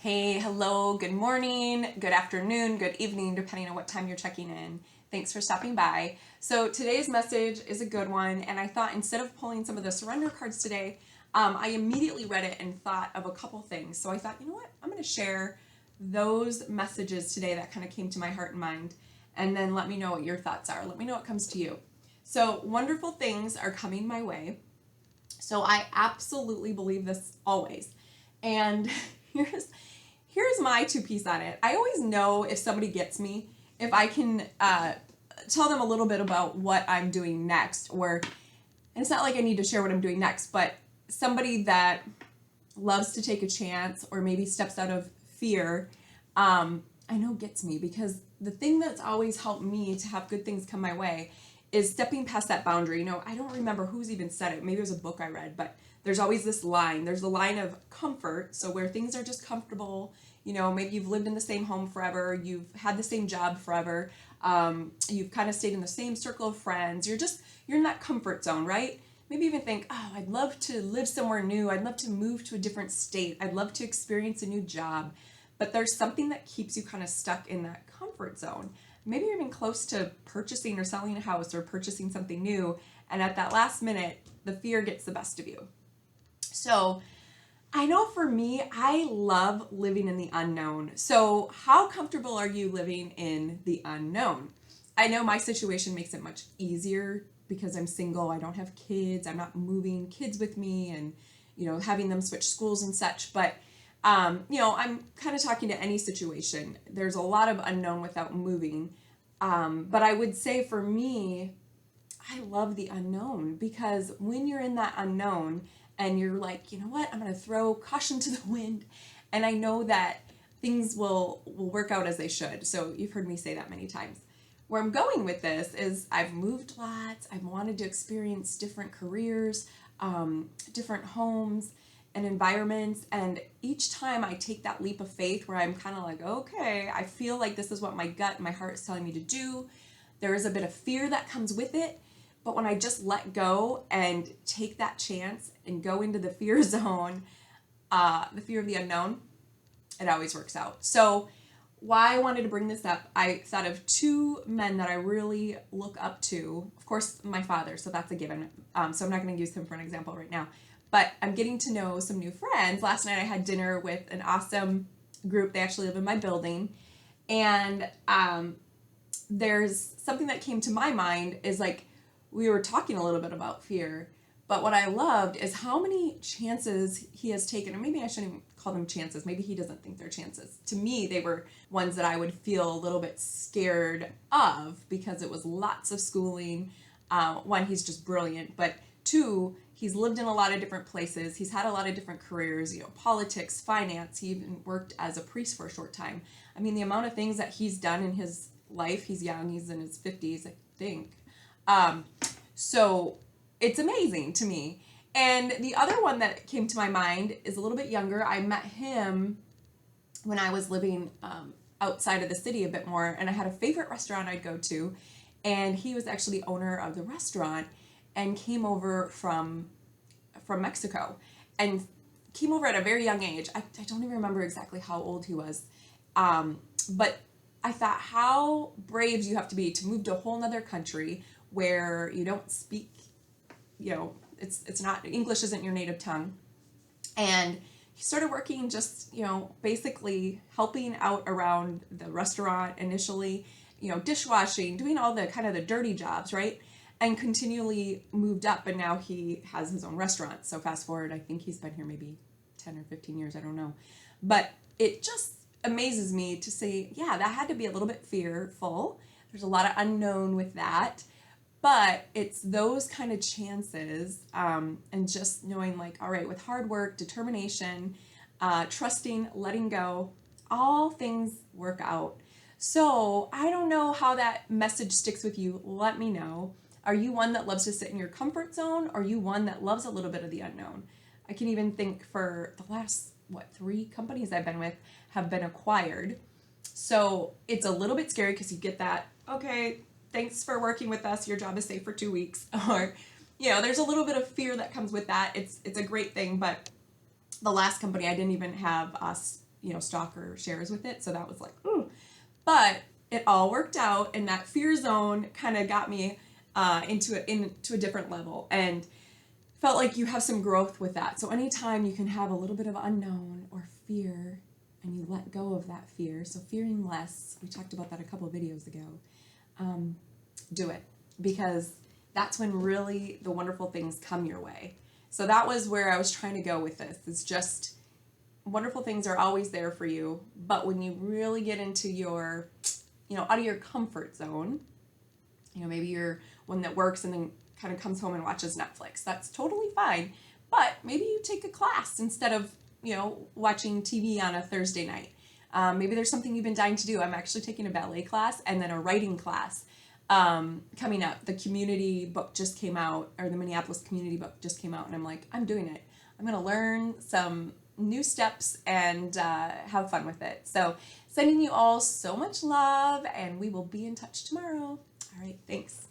Hey, hello, good morning, good afternoon, good evening, depending on what time you're checking in. Thanks for stopping by. So today's message is a good one, and I thought instead of pulling some of the surrender cards today, I immediately read it and thought of a couple things. So I thought, you know what, I'm going to share those messages today that kind of came to my heart and mind, and then let me know what your thoughts are. Let me know what comes to you. So wonderful things are coming my way. So I absolutely believe this always. And here's my two-piece on it. I always know if somebody gets me, if I can tell them a little bit about what I'm doing next, or and it's not like I need to share what I'm doing next, but somebody that loves to take a chance or maybe steps out of fear, I know gets me, because the thing that's always helped me to have good things come my way is stepping past that boundary. You know, I don't remember who's even said it. Maybe it was a book I read, but there's always this line. There's the line of comfort. So where things are just comfortable, you know, maybe you've lived in the same home forever, you've had the same job forever, you've kind of stayed in the same circle of friends. You're in that comfort zone, right? Maybe even think, oh, I'd love to live somewhere new. I'd love to move to a different state. I'd love to experience a new job. But there's something that keeps you kind of stuck in that comfort zone. Maybe you're even close to purchasing or selling a house or purchasing something new, and at that last minute, the fear gets the best of you. So I know for me, I love living in the unknown. So how comfortable are you living in the unknown? I know my situation makes it much easier because I'm single. I don't have kids. I'm not moving kids with me and, you know, having them switch schools and such. But, you know, I'm kind of talking to any situation. There's a lot of unknown without moving. But I would say for me, I love the unknown, because when you're in that unknown and you're like, you know what, I'm going to throw caution to the wind, and I know that things will work out as they should. So you've heard me say that many times. Where I'm going with this is I've moved lots. I've wanted to experience different careers, different homes and environments. And each time I take that leap of faith where I'm kind of like, okay, I feel like this is what my gut and my heart is telling me to do. There is a bit of fear that comes with it. But when I just let go and take that chance and go into the fear zone, the fear of the unknown, it always works out. So why I wanted to bring this up, I thought of two men that I really look up to. Of course, my father, so that's a given. So I'm not going to use him for an example right now. But I'm getting to know some new friends. Last night I had dinner with an awesome group. They actually live in my building. And there's something that came to my mind is like, we were talking a little bit about fear, but what I loved is how many chances he has taken, or maybe I shouldn't even call them chances. Maybe he doesn't think they're chances. To me, they were ones that I would feel a little bit scared of, because it was lots of schooling. One, he's just brilliant, but two, he's lived in a lot of different places. He's had a lot of different careers, you know, politics, finance. He even worked as a priest for a short time. I mean, the amount of things that he's done in his life, he's young, he's in his 50s, I think. So it's amazing to me. And the other one that came to my mind is a little bit younger. I met him when I was living outside of the city a bit more, and I had a favorite restaurant I'd go to, and he was actually the owner of the restaurant and came over from Mexico, and came over at a very young age. I don't even remember exactly how old he was, but I thought how brave you have to be to move to a whole nother country where you don't speak, you know, it's not, English isn't your native tongue. And he started working just, you know, basically helping out around the restaurant initially, you know, dishwashing, doing all the kind of the dirty jobs, right? And continually moved up, and now he has his own restaurant. So fast forward, I think he's been here maybe 10 or 15 years, I don't know. But it just amazes me to say, yeah, that had to be a little bit fearful. There's a lot of unknown with that. But it's those kind of chances, and just knowing like, all right, with hard work, determination, trusting, letting go, all things work out. So I don't know how that message sticks with you. Let me know. Are you one that loves to sit in your comfort zone? Or are you one that loves a little bit of the unknown? I can even think for the last, 3 companies I've been with have been acquired. So it's a little bit scary because you get that, okay, thanks for working with us, your job is safe for 2 weeks. Or, you know, there's a little bit of fear that comes with that. It's a great thing, but the last company, I didn't even have us, stalker shares with it. So that was like, ooh. But it all worked out, and that fear zone kind of got me into a different level, and felt like you have some growth with that. So anytime you can have a little bit of unknown or fear, and you let go of that fear, so fearing less, we talked about that a couple of videos ago, do it, because that's when really the wonderful things come your way. So that was where I was trying to go with this. It's just wonderful things are always there for you, but when you really get into your, out of your comfort zone, maybe you're one that works and then kind of comes home and watches Netflix. That's totally fine. But maybe you take a class instead of, watching TV on a Thursday night. Maybe there's something you've been dying to do. I'm actually taking a ballet class and then a writing class coming up. The community book just came out, or the Minneapolis community book just came out, and I'm like, I'm doing it. I'm going to learn some new steps and have fun with it. So sending you all so much love, and we will be in touch tomorrow. All right, thanks.